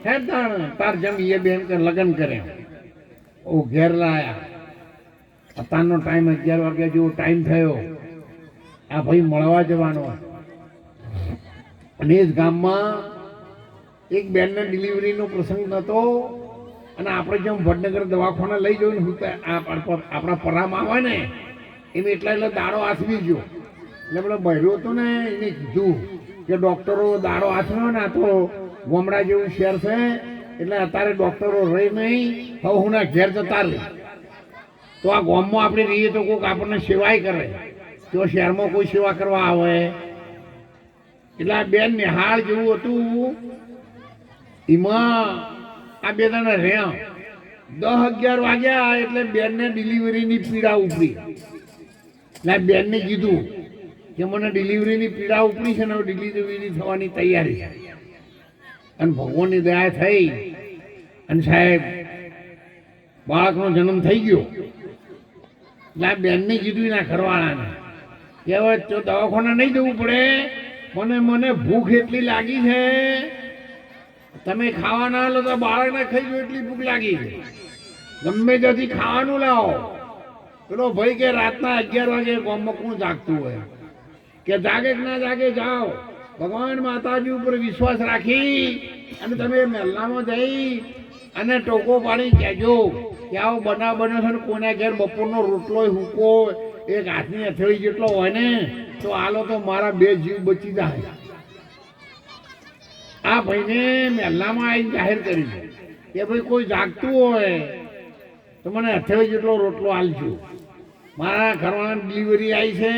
હે તાર જમી એ બેન કે લગ્ન કરે ઓ ઘેર લાયા અત્યારનો ટાઈમ 11 વાગ્યા જેવો ટાઈમ થયો આ ભાઈ મળવા જવાનો અને એ જ ગામમાં એક બેનને ડિલિવરીનો પ્રસંગ નહોતો અને આપણે જેમ વડનગર દવાખાના લઈ જઈને હું આપણા પરામાં આવે ને એમ એટલે દાડો આથવી ગયો એટલે પેલો બહેરો હતો ને એને કીધું કે ડૉક્ટરો દાડો આથવ્યો ને આ તો ગોમડા જેવું શહેર છે એટલે અત્યારે ડૉક્ટરો રહી નહીં હવે હું ના ઘેર જતા રહે તો આ ગામમાં આપણે રહીએ તો કોઈક આપણને સેવાય કરે તો શહેરમાં કોઈ સેવા કરવા આવે એટલે આ બેન નિહાળ જેવું હતું એમાં આ બે જણા રહ્યા 10-11 વાગ્યા એટલે બેનને ડિલિવરીની પીડા ઉપડી એટલે બેનને કીધું કે મને ડિલિવરીની પીડા ઉપડી છે ને ડિલિવરી થવાની તૈયારી છે અને ભગવાનની દયા થઈ અને સાહેબ બાળકનો જન્મ થઈ ગયો એટલે આ બેનને કીધું એના ઘરવાળાને કે હવે તો દવાખાને નહીં જવું પડે મને ભૂખ એટલી લાગી છે તમે ખાવાના લો તો બાળકને ખાઈ જો એટલી ભૂખ લાગી છે ગમે ત્યાંથી ખાવાનું લાવો પેલો ભાઈ કે રાતના 11 વાગે ગામમાં કોણ જાગતું હોય કે જાગે કે ના જાગે જાઓ ભગવાન માતાજી ઉપર વિશ્વાસ રાખી અને તમે મહેલામાં જઈ અને ટોકો પાડી કહેજો કે આવો બનાવ બન્યો છે ને કોના ઘેર બપોરનો રોટલો હૂકો એક હાથની હથેળી જેટલો હોય ને તો આલો તો મારા 2 જીવ બચી જાય આ ભાઈને મહેલામાં આવીને જાહેર કરી કે ભાઈ કોઈ જાગતું હોય તો મને હથેળી જેટલો રોટલો આલજો મારા ઘરવાળાની ડિલિવરી આવી છે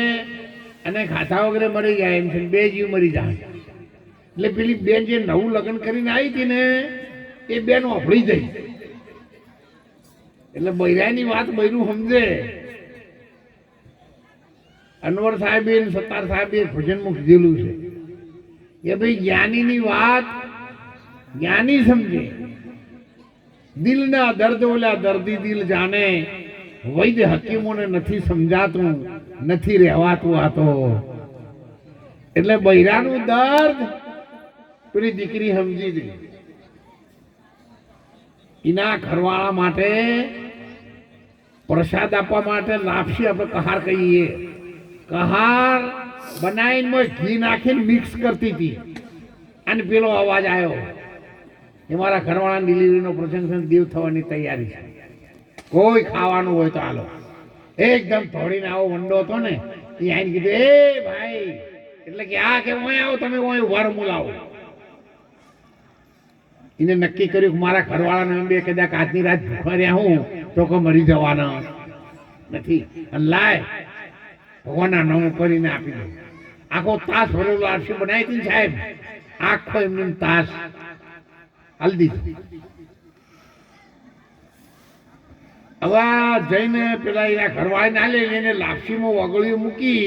અને ખાધા વગેરે મરી જાય એમ છે 2 જીવ મરી જાય એટલે પેલી બેન જે નવું લગ્ન કરીને આવી હતી ને એ બેન ઓફળી જઈ એટલે બૈરાની વાત બૈરું સમજે અનવર સાહેબે સત્તાર સાહેબે ભજનમાં કીધેલું છે કે ભાઈ જ્ઞાનીની વાત જ્ઞાની સમજે દિલના દર્દ ઓલા દર્દી દિલ જાણે વૈદ્ય હકીમોને નથી સમજાતું નથી રહેવાતું આ તો એટલે બૈરાનું દર્દ પેલી દીકરી સમજી ગઈ એના ઘરવાળા માટે પ્રસાદ આપવા માટે લાપસી આપણે કહાર કહીએ કહાર બનાવીને ઘી નાખીને મિક્સ કરતી હતી અને પેલો અવાજ આવ્યો એ મારા ઘરવાળાની ડિલિવરીનો પ્રસંગ દેવ થવાની તૈયારી છે કોઈ ખાવાનું હોય તો હાલો એકદમ થોડીને આવો વંડો હતો ને એ આઈને કીધું એ ભાઈ એટલે કે આ કે ઓય આવો તમે ઓય વર મુલાવો એને નક્કી કર્યું કે મારા ઘરવાળાને બે કદાચ આજની રાત ભૂખા રહ્યા હું તો કોઈ મરી જવાના નથી અને લાય ભગવાનના નામ કરીને આપી દઉં આખો તાસ ભરેલો આરસી બનાવી હતી સાહેબ આખો એમને તાસ હલ્દી હવે જઈને પેલા એના ઘરવાળાને આલે એને લાપસીમાં વગળીઓ મૂકી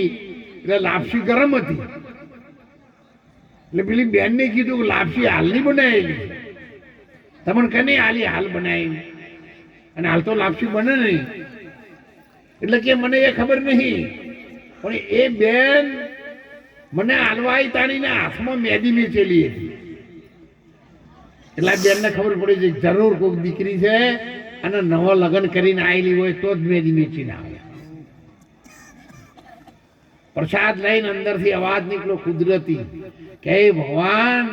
એટલે લાપસી ગરમ હતી એટલે પેલી બેનને કીધું કે લાપસી હાલની બનાવેલી તમને કને હાલી હાલ બનાવી અને હાલ તો લાપસી બને નહીં એટલે કે મને એ ખબર નહીં પણ એ બેન મને હાલવાઈ તાણીને હાથમાં મેદી મેચેલી હતી એટલે આ બેનને ખબર પડી છે જરૂર કોઈક દીકરી છે અને નવો લગ્ન કરીને આવેલી હોય તો જ મેદી મેચીને આવે પ્રસાદ લઈને અંદરથી અવાજ નીકળ્યો કુદરતી કે હે ભગવાન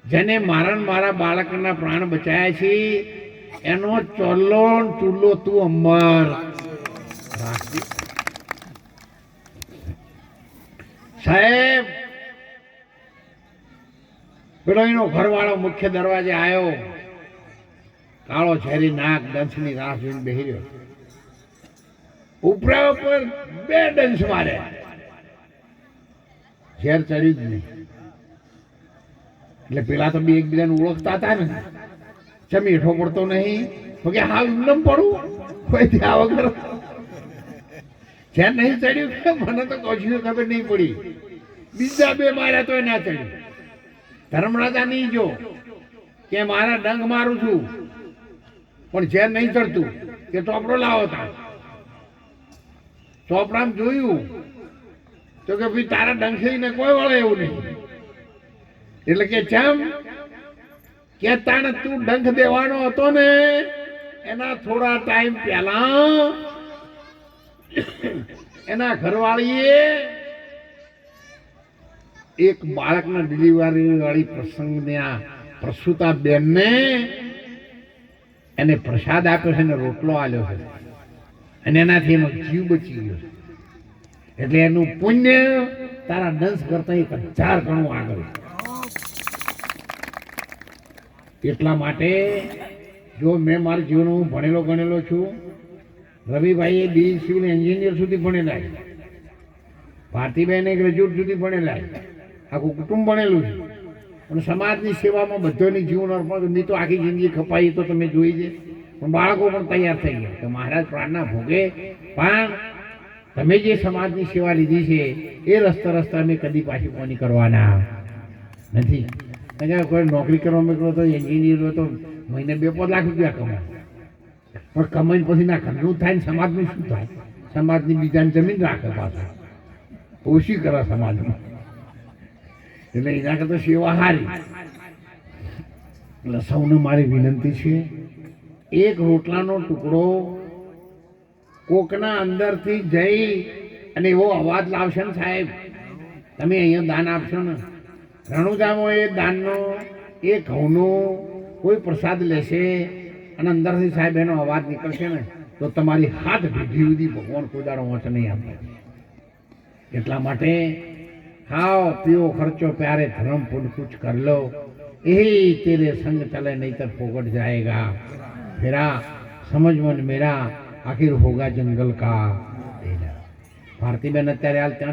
જેને મારા બાળકના પ્રાણ બચાયા છે એનો ચોલ્લો ચૂલ્લો તું અમર રાખી સાહેબ પેલો એનો ઘરવાળો મુખ્ય દરવાજે આવ્યો કાળો ઝેરી નાક ડંસની રાહ જોઈને બેહી રહ્યો ઉપરા ઉપર 2 ડંસ મારે ઝેર ચડ્યું જ નહીં એટલે પેલા તો બે એકબીજાને ઓળખતા હતા ને ચમી હેઠો પડતો નહીં તો કે હા એકદમ પડું કોઈ ત્યાં વગર ઝેર નહીં ચડ્યું કે મને તો કશું ખબર નહીં પડી બીજા 2 માર્યા તો ના ચડ્યું ધર્મરાજા નહીં જો કે મારા ડંગ મારું છું પણ ઝેર નહીં ચડતું કે ચોપડો લાવો તા ચોપડામાં જોયું તો કે ભાઈ તારા ડંગ ને કોઈ વળે એવું નહીં એટલે કે ચમ કે તાણ તું ડંખ દેવાનો હતો ને એના થોડા ટાઈમ પહેલા એના ઘરવાળીએ એક બાળકના ડિલિવરી વાળી પ્રસંગને આ પ્રસૂતા બેનને એને પ્રસાદ આપ્યો છે ને રોટલો આલ્યો છે અને એનાથી એનો જીવ બચી ગયો છે. એટલે એનું પુણ્ય તારા દંશ કરતા 1000 ગણું આગળ. એટલા માટે જો મેં મારા જીવનમાં હું ભણેલો ગણેલો છું. રવિભાઈ બી સિવિલ એન્જિનિયર સુધી ભણેલા છે, ભારતીબેન ગ્રેજ્યુએટ સુધી ભણેલા છે, આખું કુટુંબ ભણેલું છે. અને સમાજની સેવામાં બધાની જીવન અર્પણ. મેં તો આખી જિંદગી ખપાઈ તો તમે જોઈ છે, પણ બાળકો પણ તૈયાર થઈ ગયા કે મહારાજ પ્રાર્થના ભોગે પણ તમે જે સમાજની સેવા લીધી છે એ રસ્તા અમે કદી પાછી કોની કરવાના નથી. કોઈ નોકરી કરવા મોકલો તો એન્જિનિયર હોય તો મહિને 2-5 લાખ રૂપિયા કમાય, પણ કમાઈને પછી ના ઘરનું થાય ને સમાજનું શું થાય? સમાજની બીજાની જમીન રાખે, પાછા ઓછી કરે સમાજમાં. એટલે એના કરતા સેવા સારી. એટલે સૌને મારી વિનંતી છે, એક રોટલાનો ટુકડો કોકના અંદરથી જઈ અને એવો અવાજ લાવશે ને સાહેબ, તમે અહીંયા દાન આપશો ને, રણુજામાં એ દાનનો એ ઘઉંનો કોઈ પ્રસાદ લેશે અને અંદરથી સાહેબ એનો અવાજ નીકળશે ને તો તમારી હાથ ભીધી સુધી ભગવાન કોઈ દાડો વંચ નહીં આપે. એટલા માટે ખાઓ પીઓ ખર્ચો પ્યારે ધર્મ પુण्य कुछ कर लो, यही तेरे संग चले नहीं तो फोकट जाएगा. फिरा समझ मन मेरा आखिर होगा जंगल का. ભારતીબેન અત્યારે હાલ ત્યાં